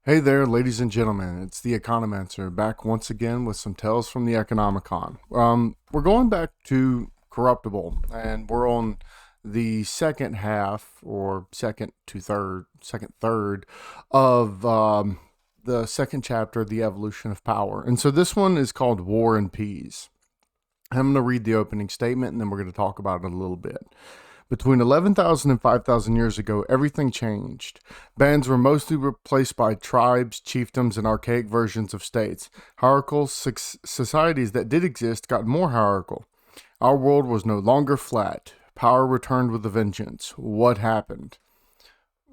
Hey there, ladies and gentlemen. It's the Economancer back once again with some tales from the Economicon. We're going back to Corruptible, and we're on the second half, or second third of the second chapter, The Evolution of Power. And so this one is called War and Peace. I'm going to read the opening statement, and then we're going to talk about it a little bit. Between 11,000 and 5,000 years ago, everything changed. Bands were mostly replaced by tribes, chiefdoms, and archaic versions of states. Hierarchical societies that did exist got more hierarchical. Our world was no longer flat. Power returned with a vengeance. What happened?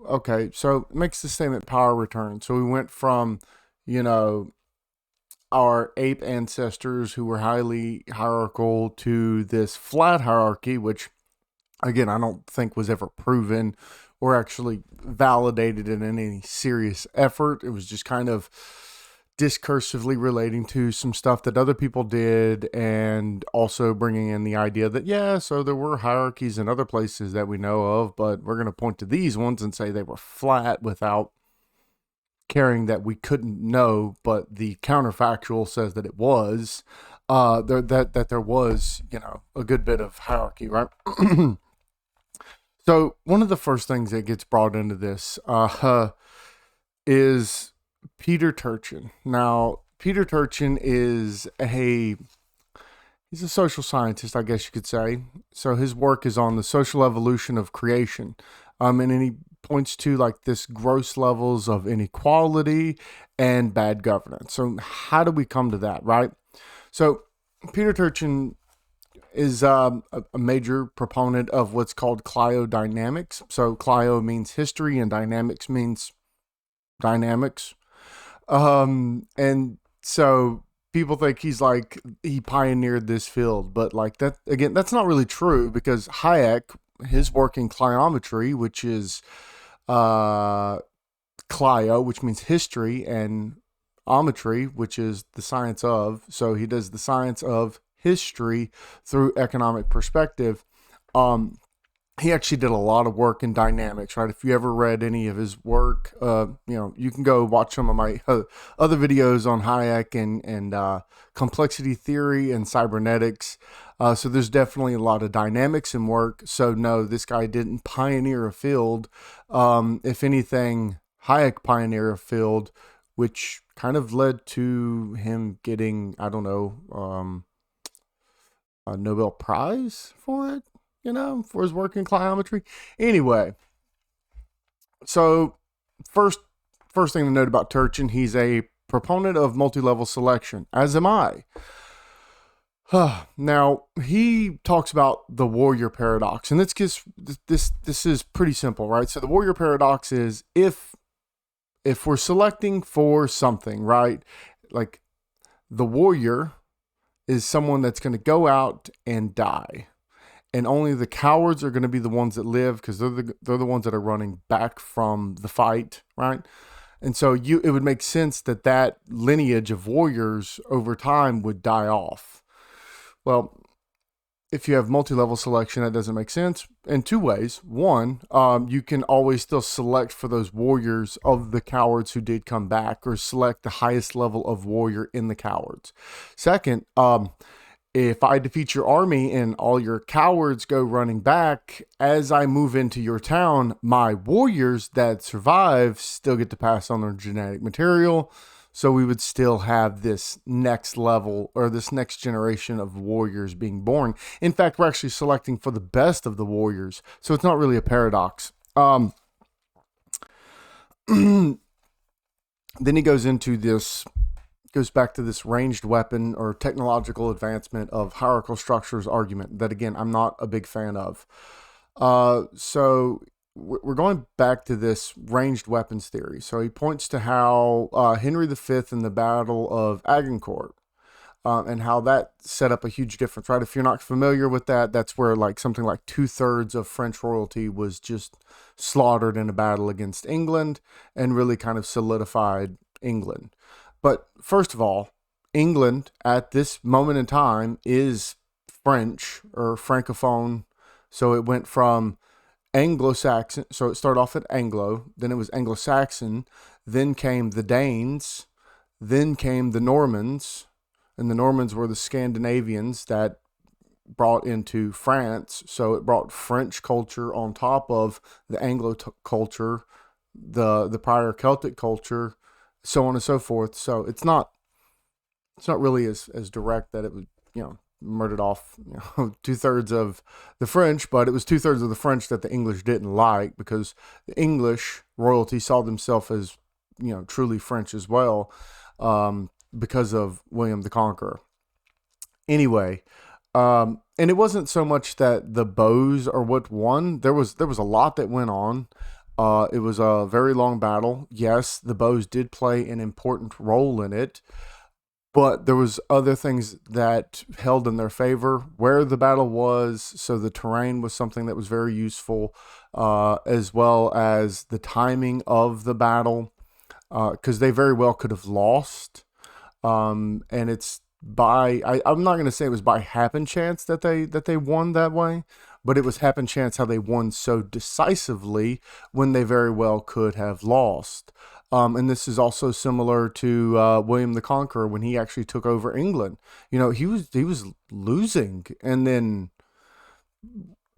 Okay, so it makes the statement power returned. So we went from, you know, our ape ancestors who were highly hierarchical to this flat hierarchy, which again, I don't think was ever proven or actually validated in any serious effort. It was just kind of discursively relating to some stuff that other people did, and also bringing in the idea that, yeah, so there were hierarchies in other places that we know of, but we're going to point to these ones and say they were flat without caring that we couldn't know, but the counterfactual says that it was. That there was, a good bit of hierarchy, right? So one of the first things that gets brought into this is Peter Turchin. Now, Peter Turchin he's a social scientist, I guess you could say. So his work is on the social evolution of creation, and then he points to like this gross levels of inequality and bad governance. So how do we come to that, right? So Peter Turchin is a major proponent of what's called Clio Dynamics. So Clio means history and dynamics means dynamics. And so people think he pioneered this field, but like that again, that's not really true, because Hayek, his work in cliometry, which is Clio, which means history, and ometry, which is the science of. So he does the science of history through economic perspective. He actually did a lot of work in dynamics, right? If you ever read any of his work, you can go watch some of my other videos on Hayek and complexity theory and cybernetics. So there's definitely a lot of dynamics in work. So no, this guy didn't pioneer a field. If anything, Hayek pioneered a field, which kind of led to him getting, I don't know, a Nobel Prize for it, for his work in cliometry. Anyway, so first thing to note about Turchin, he's a proponent of multi-level selection, as am I. Now, he talks about the warrior paradox, and this is pretty simple, right? So the warrior paradox is if we're selecting for something, right? Like the warrior is someone that's going to go out and die, and only the cowards are going to be the ones that live, because they're the ones that are running back from the fight, right? And so it would make sense that lineage of warriors over time would die off. Well, if you have multi-level selection, that doesn't make sense in two ways. One, you can always still select for those warriors of the cowards who did come back, or select the highest level of warrior in the cowards. Second, if I defeat your army and all your cowards go running back, as I move into your town, my warriors that survive still get to pass on their genetic material. So we would still have this next level, or this next generation of warriors being born. In fact, we're actually selecting for the best of the warriors. So it's not really a paradox. Then he goes back to this ranged weapon or technological advancement of hierarchical structures argument that, again, I'm not a big fan of. So we're going back to this ranged weapons theory. So he points to how Henry V in the Battle of Agincourt, and how that set up a huge difference, right? If you're not familiar with that, that's where like something like 2/3 of French royalty was just slaughtered in a battle against England, and really kind of solidified England. But first of all, England at this moment in time is French, or Francophone. So it went from Anglo-Saxon, so it started off at Anglo, then it was Anglo-Saxon, Then came the Danes. Then came the Normans. And the Normans were the Scandinavians that brought into France. So it brought French culture on top of the Anglo culture, the prior Celtic culture, so on and so forth. So it's not really as direct that it was, murdered off 2/3 of the French, but it was 2/3 of the French that the English didn't like, because the English royalty saw themselves as truly French as well, because of William the Conqueror. Anyway, and it wasn't so much that the bows are what won. There was a lot that went on. It was a very long battle. Yes, the bows did play an important role in it, but there was other things that held in their favor. Where the battle was, so the terrain was something that was very useful, as well as the timing of the battle, because they very well could have lost. And it's I'm not going to say it was by happen chance that they won that way, but it was happen chance how they won so decisively when they very well could have lost. And this is also similar to William the Conqueror when he actually took over England. He was losing, and then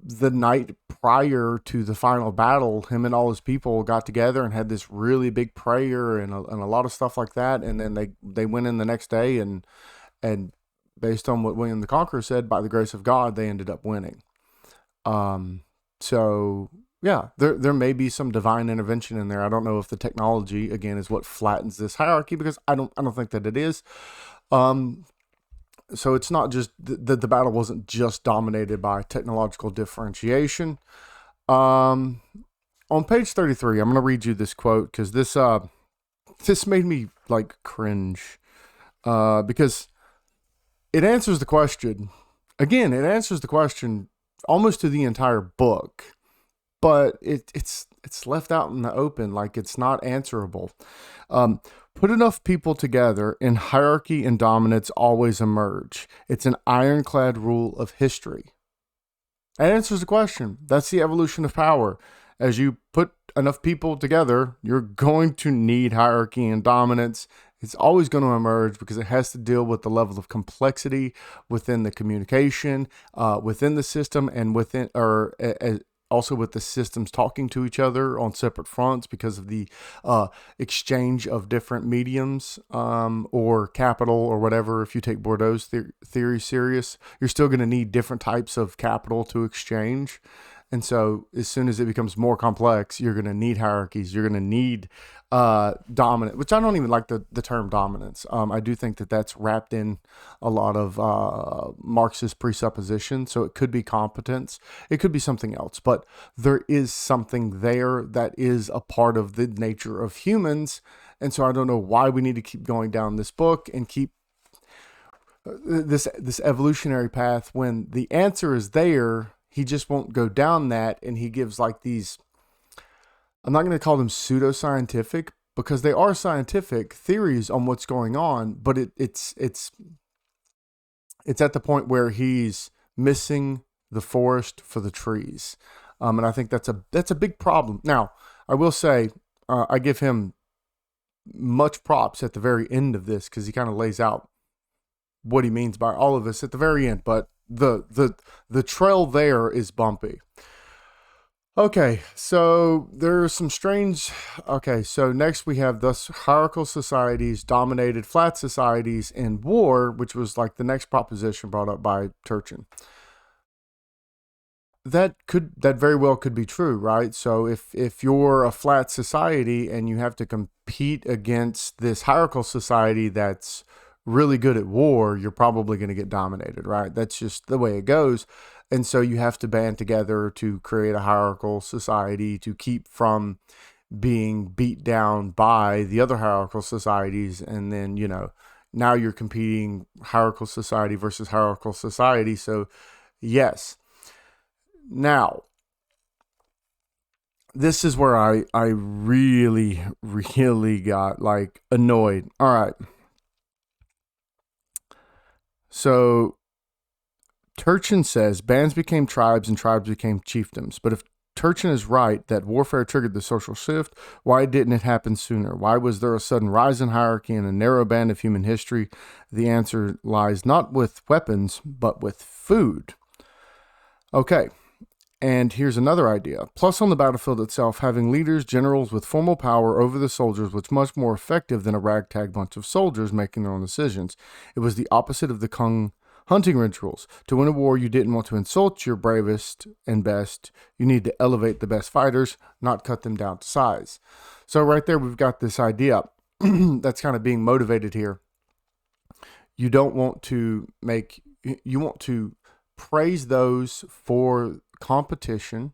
the night prior to the final battle, him and all his people got together and had this really big prayer and a lot of stuff like that. And then they went in the next day, and based on what William the Conqueror said, by the grace of God, they ended up winning. So yeah, there may be some divine intervention in there. I don't know if the technology, again, is what flattens this hierarchy, because I don't think that it is. So it's not just the battle wasn't just dominated by technological differentiation. On page 33, I'm going to read you this quote, because this made me like cringe, because it answers the question. Again, it answers the question almost to the entire book, but it's left out in the open, like it's not answerable. Put enough people together, and hierarchy and dominance always emerge. It's an ironclad rule of history. That answers the question. That's the evolution of power. As you put enough people together, you're going to need hierarchy and dominance. It's always going to emerge, because it has to deal with the level of complexity within the communication, within the system, and also with the systems talking to each other on separate fronts, because of the exchange of different mediums, or capital, or whatever. If you take Bordeaux's theory serious, you're still going to need different types of capital to exchange. And so as soon as it becomes more complex, you're going to need hierarchies. You're going to need dominant, which I don't even like the term dominance. I do think that that's wrapped in a lot of Marxist presuppositions. So it could be competence. It could be something else. But there is something there that is a part of the nature of humans. And so I don't know why we need to keep going down this book and keep this evolutionary path, when the answer is there. He just won't go down that, and he gives like these, I'm not going to call them pseudoscientific, because they are scientific theories on what's going on, but it's at the point where he's missing the forest for the trees. And I think that's a big problem. Now, I will say, I give him much props at the very end of this, because he kind of lays out what he means by all of this at the very end, but the trail there is bumpy. Okay, so there's some strange. Okay, so next we have thus hierarchical societies dominated flat societies in war, which was like the next proposition brought up by Turchin. That very well could be true, right? So if you're a flat society and you have to compete against this hierarchical society that's really good at war, you're probably going to get dominated, right? That's just the way it goes. And so you have to band together to create a hierarchical society to keep from being beat down by the other hierarchical societies. And then, now you're competing hierarchical society versus hierarchical society. So yes. Now, this is where I really, really got like annoyed. All right. So Turchin says bands became tribes and tribes became chiefdoms. But if Turchin is right that warfare triggered the social shift. Why didn't it happen sooner? Why was there a sudden rise in hierarchy in a narrow band of human history? The answer lies not with weapons, but with food. Okay, and here's another idea. Plus, on the battlefield itself, having leaders, generals with formal power over the soldiers was much more effective than a ragtag bunch of soldiers making their own decisions. It was the opposite of the Kung hunting rituals. To win a war, you didn't want to insult your bravest and best. You need to elevate the best fighters, not cut them down to size. So right there, we've got this idea that's kind of being motivated here. You don't want to you want to praise those for competition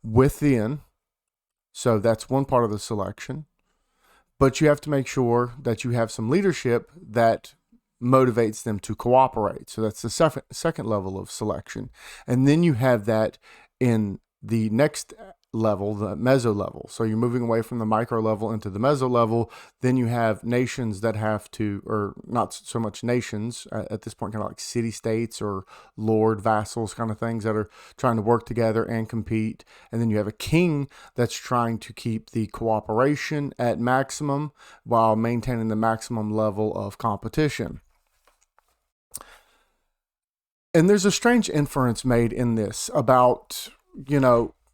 within. So that's one part of the selection. But you have to make sure that you have some leadership that motivates them to cooperate. So that's the second level of selection. And then you have that in the next level, the meso level. So you're moving away from the micro level into the meso level. Then you have nations that have to, or not so much nations at this point, kind of like city states or lord vassals kind of things that are trying to work together and compete. And then you have a king that's trying to keep the cooperation at maximum while maintaining the maximum level of competition. And there's a strange inference made in this about,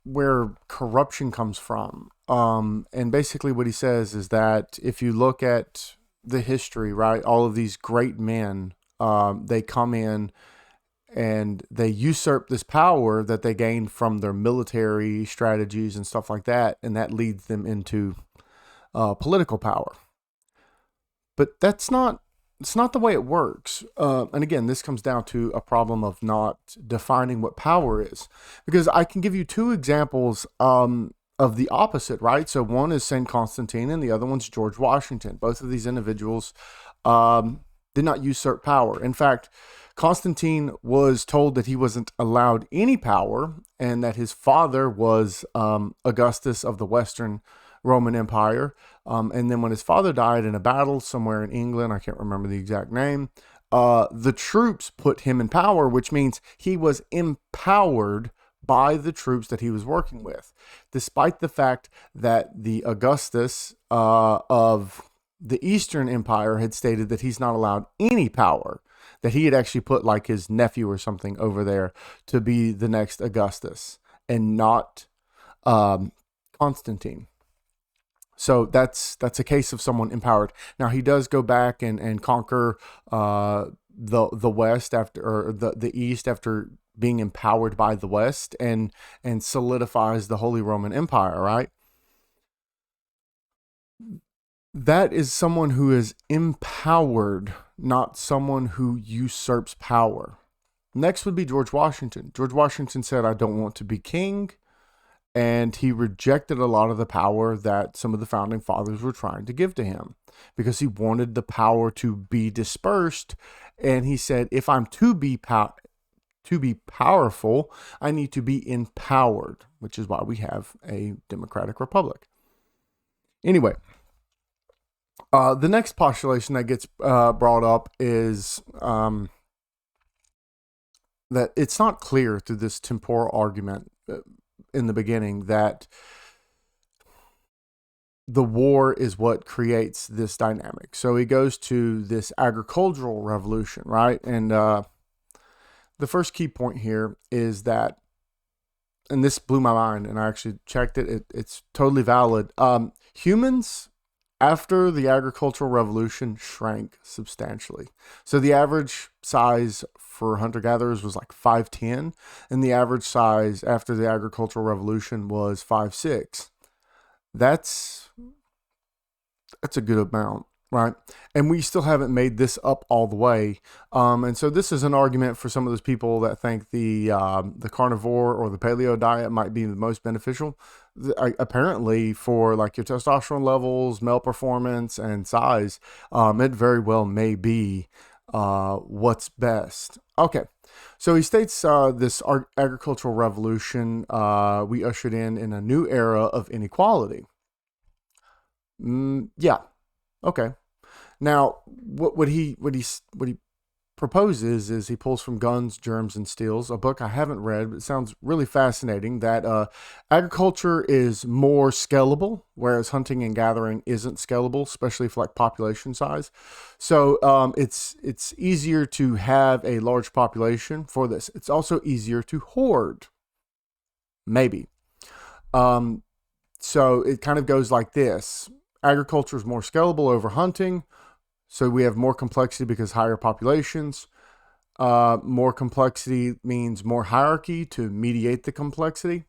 where corruption comes from. And basically what he says is that if you look at the history, right, all of these great men, they come in and they usurp this power that they gained from their military strategies and stuff like that. And that leads them into political power. But it's not the way it works. And again, this comes down to a problem of not defining what power is. Because I can give you two examples of the opposite, right? So one is St. Constantine and the other one's George Washington. Both of these individuals did not usurp power. In fact, Constantine was told that he wasn't allowed any power and that his father was Augustus of the Western Roman Empire. And then when his father died in a battle somewhere in England, I can't remember the exact name, the troops put him in power, which means he was empowered by the troops that he was working with, despite the fact that the Augustus of the Eastern Empire had stated that he's not allowed any power, that he had actually put like his nephew or something over there to be the next Augustus and not Constantine. So that's a case of someone empowered. Now he does go back and conquer the West after, or the East after being empowered by the West, and solidifies the Holy Roman Empire, right? That is someone who is empowered, not someone who usurps power. Next would be George Washington. George Washington said, I don't want to be king. And he rejected a lot of the power that some of the founding fathers were trying to give to him because he wanted the power to be dispersed. And he said, if I'm to be powerful, I need to be empowered, which is why we have a democratic republic. Anyway, the next postulation that gets brought up is that it's not clear through this temporal argument in the beginning that the war is what creates this dynamic. So he goes to this agricultural revolution, right? And the first key point here is that, and this blew my mind, and I actually checked it. It's totally valid. Humans, after the agricultural revolution, shrank substantially. So the average size for hunter-gatherers was like 5'10", and the average size after the agricultural revolution was 5'6". That's a good amount, right? And we still haven't made this up all the way. And so this is an argument for some of those people that think the carnivore or the paleo diet might be the most beneficial. Apparently, for like your testosterone levels, male performance, and size, it very well may be what's best. Okay, so he states this agricultural revolution we ushered in a new era of inequality. Yeah, okay. Now, what he proposes is he pulls from Guns, Germs, and Steels, a book I haven't read, but it sounds really fascinating, that agriculture is more scalable, whereas hunting and gathering isn't scalable, especially for like population size. So it's easier to have a large population for this. It's also easier to hoard, maybe. Um, so it kind of goes like this. Agriculture is more scalable over hunting. So we have more complexity because higher populations. More complexity means more hierarchy to mediate the complexity.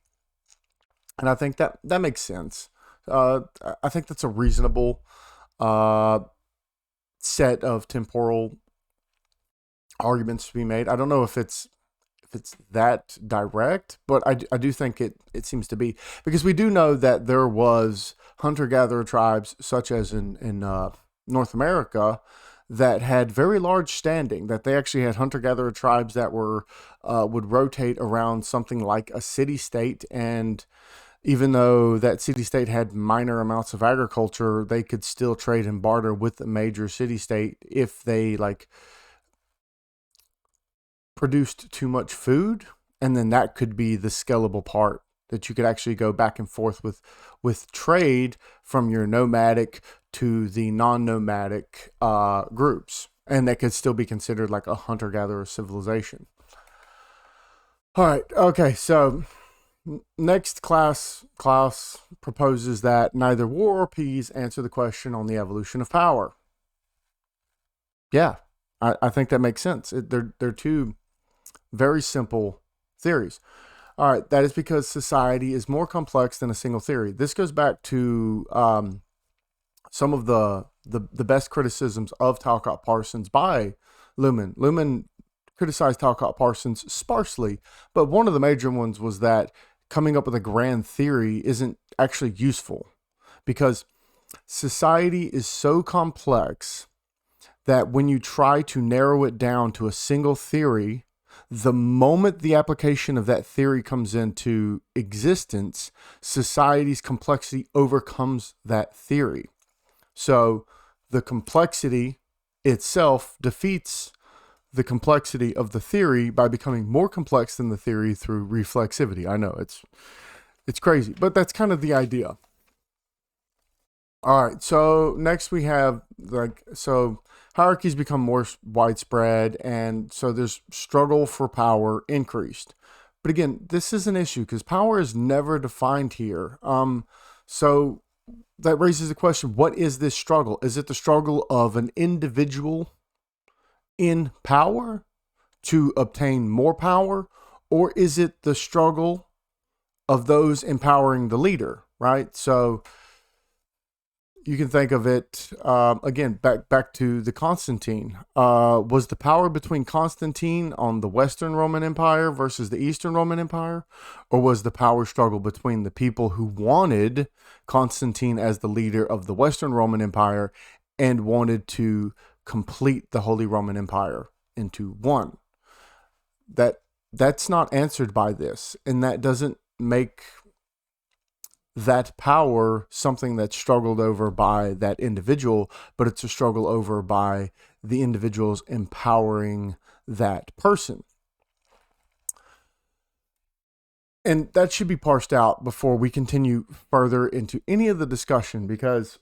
And I think that makes sense. I think that's a reasonable uh, set of temporal arguments to be made. I don't know if it's that direct, but I do think it seems to be, because we do know that there was hunter-gatherer tribes such as in North America that had very large standing, that they actually had hunter-gatherer tribes that were would rotate around something like a city-state, and even though that city-state had minor amounts of agriculture, they could still trade and barter with the major city-state if they like produced too much food, and then that could be the scalable part, that you could actually go back and forth with trade from your nomadic to the non-nomadic groups, and that could still be considered like a hunter-gatherer civilization. All right, okay, so next Klaus proposes that neither war or peace answer the question on the evolution of power. Yeah, I think that makes sense. They're two very simple theories. All right, that is because society is more complex than a single theory. This goes back to some of the best criticisms of Talcott Parsons by Luhmann. Luhmann criticized Talcott Parsons sparsely, but one of the major ones was that coming up with a grand theory isn't actually useful, because society is so complex that when you try to narrow it down to a single theory, the moment the application of that theory comes into existence, society's complexity overcomes that theory. So the complexity itself defeats the complexity of the theory by becoming more complex than the theory through reflexivity. I know it's crazy, but that's kind of the idea. All right, so next we have hierarchies become more widespread, and so there's struggle for power increased. But again, this is an issue because power is never defined here. So that raises the question: what is this struggle? Is it the struggle of an individual in power to obtain more power, or is it the struggle of those empowering the leader? Right. So you can think of it again back to the Constantine. Was the power between Constantine on the Western Roman Empire versus the Eastern Roman Empire, or was the power struggle between the people who wanted Constantine as the leader of the Western Roman Empire and wanted to complete the Holy Roman Empire into one? That's not answered by this, and that doesn't make that power something that's struggled over by that individual, but it's a struggle over by the individuals empowering that person. And that should be parsed out before we continue further into any of the discussion, because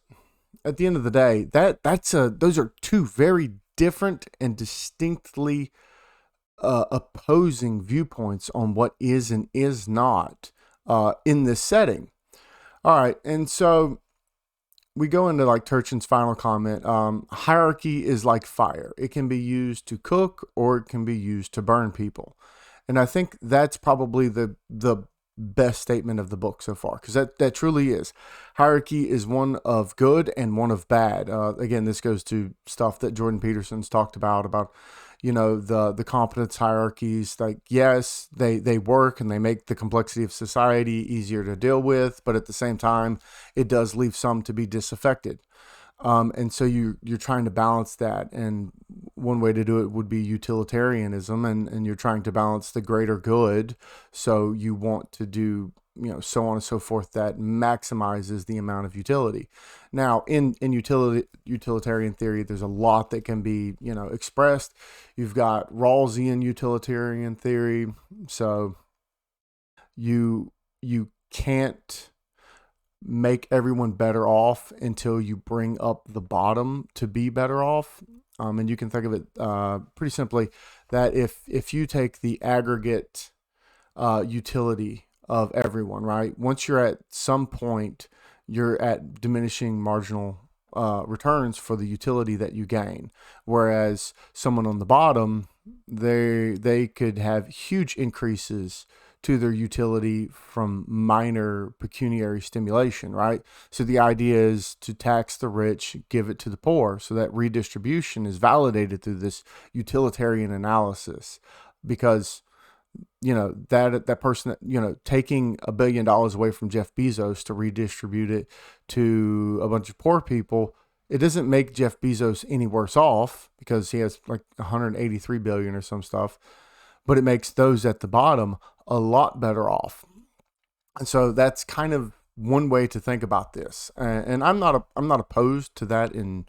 at the end of the day, those are two very different and distinctly opposing viewpoints on what is and is not in this setting. All right, and so we go into like Turchin's final comment. Hierarchy is like fire. It can be used to cook or it can be used to burn people. And I think that's probably the best statement of the book so far, because that truly is. Hierarchy is one of good and one of bad. Again, this goes to stuff that Jordan Peterson's talked about the competence hierarchies. Like, yes, they work and they make the complexity of society easier to deal with, but at the same time, it does leave some to be disaffected. And so you're trying to balance that, and one way to do it would be utilitarianism, and you're trying to balance the greater good. So you want to do so on and so forth, that maximizes the amount of utility. Now, in utilitarian theory, there's a lot that can be, expressed. You've got Rawlsian utilitarian theory. So you can't make everyone better off until you bring up the bottom to be better off. And you can think of it pretty simply that if you take the aggregate utility of everyone, right? Once you're at some point, you're at diminishing marginal returns for the utility that you gain. Whereas someone on the bottom, they could have huge increases to their utility from minor pecuniary stimulation, right? So the idea is to tax the rich, give it to the poor, so that redistribution is validated through this utilitarian analysis. Because that person that taking $1 billion away from Jeff Bezos to redistribute it to a bunch of poor people, it doesn't make Jeff Bezos any worse off, because he has like 183 billion or some stuff, but it makes those at the bottom a lot better off. And so that's kind of one way to think about this. And I'm not opposed to that in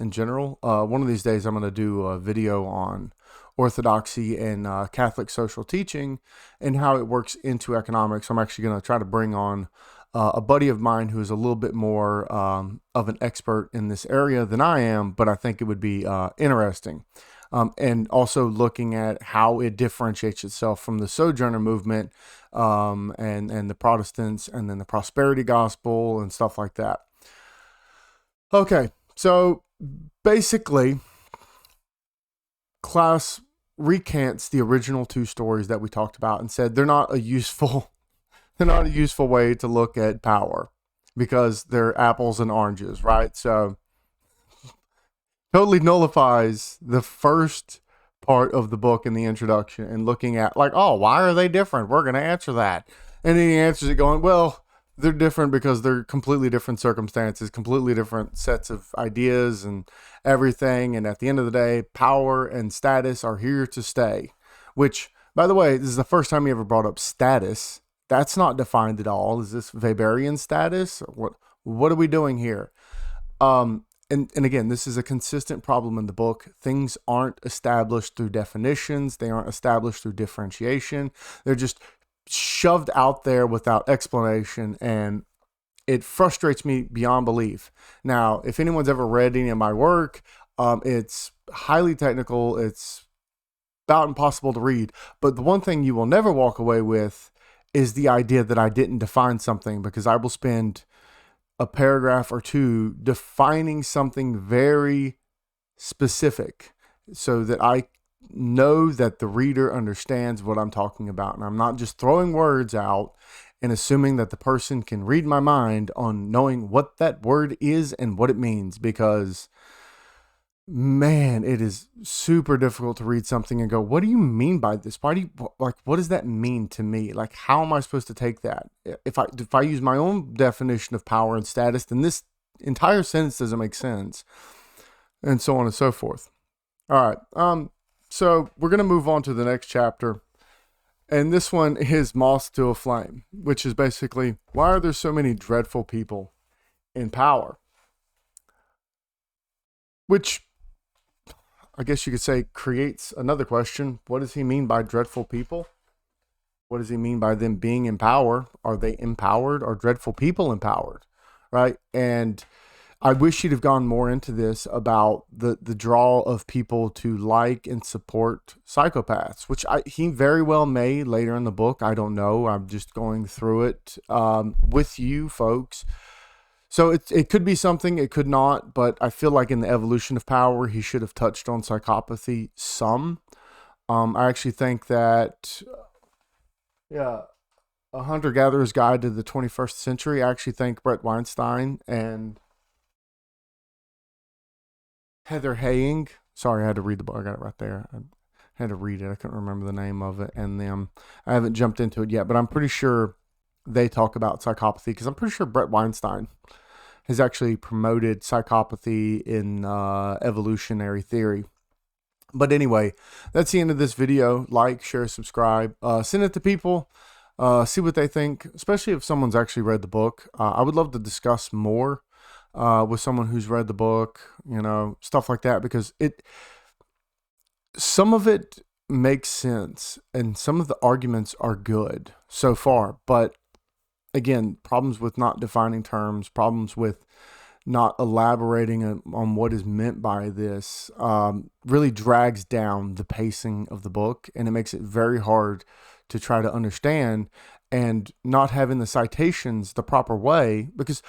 general. One of these days I'm going to do a video on orthodoxy and Catholic social teaching and how it works into economics. I'm actually going to try to bring on a buddy of mine who is a little bit more of an expert in this area than I am, but I think it would be interesting. And also looking at how it differentiates itself from the Sojourner movement and the Protestants, and then the prosperity gospel and stuff like that. Okay, so basically, KLAAS recants the original two stories that we talked about and said they're not a useful way to look at power, because they're apples and oranges, right? So totally nullifies the first part of the book in the introduction and looking at like, oh, why are they different? We're going to answer that. And then he answers it going, well, they're different because they're completely different circumstances, completely different sets of ideas and everything. And at the end of the day, power and status are here to stay, which, by the way, this is the first time he ever brought up status. That's not defined at all. Is this Weberian status? What are we doing here? And again, this is a consistent problem in the book. Things aren't established through definitions. They aren't established through differentiation. They're just shoved out there without explanation, and it frustrates me beyond belief. Now, if anyone's ever read any of my work, it's highly technical. It's about impossible to read. But the one thing you will never walk away with is the idea that I didn't define something, because I will spend a paragraph or two defining something very specific so that I know that the reader understands what I'm talking about. And I'm not just throwing words out and assuming that the person can read my mind on knowing what that word is and what it means, because man, it is super difficult to read something and go, what do you mean by this? Why do you, like, what does that mean to me? Like, how am I supposed to take that? If I use my own definition of power and status, then this entire sentence doesn't make sense, and so on and so forth. All right. So we're going to move on to the next chapter. And this one is Moth to a Flame, which is basically, why are there so many dreadful people in power? Which, I guess you could say, creates another question. What does he mean by dreadful people? What does he mean by them being in power? Are they empowered? Are dreadful people empowered? Right? And I wish he'd have gone more into this about the draw of people to like and support psychopaths, which he very well may later in the book. I don't know. I'm just going through it with you folks. So it could be something, it could not, but I feel like in the evolution of power, he should have touched on psychopathy some. I actually think that, A Hunter-Gatherer's Guide to the 21st Century, I actually think Brett Weinstein and Heather Heying, sorry, I had to read the book, I got it right there. I had to read it, I couldn't remember the name of it, and I haven't jumped into it yet, but I'm pretty sure they talk about psychopathy, because I'm pretty sure Brett Weinstein has actually promoted psychopathy in evolutionary theory. But anyway, that's the end of this video. Like, share, subscribe, send it to people. see what they think, especially if someone's actually read the book. I would love to discuss more with someone who's read the book, stuff like that, because some of it makes sense and some of the arguments are good so far. But again, problems with not defining terms, problems with not elaborating on what is meant by this really drags down the pacing of the book, and it makes it very hard to try to understand, and not having the citations the proper way, because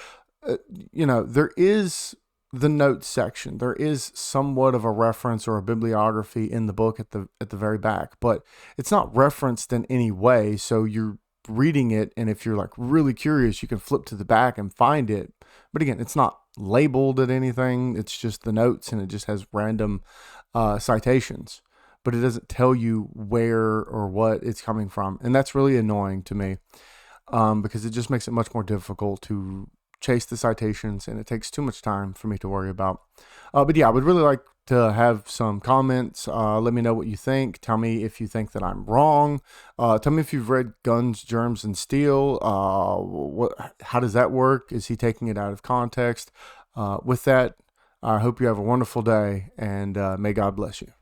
there is the notes section. There is somewhat of a reference or a bibliography in the book at the very back, but it's not referenced in any way. So you're reading it, and if you're like really curious, you can flip to the back and find it. But again, it's not labeled at anything. It's just the notes, and it just has random citations, but it doesn't tell you where or what it's coming from. And that's really annoying to me, because it just makes it much more difficult to chase the citations, and it takes too much time for me to worry about. But yeah, I would really like to have some comments. Let me know what you think. Tell me if you think that I'm wrong. Tell me if you've read Guns, Germs, and Steel. How does that work? Is he taking it out of context? With that, I hope you have a wonderful day, and may God bless you.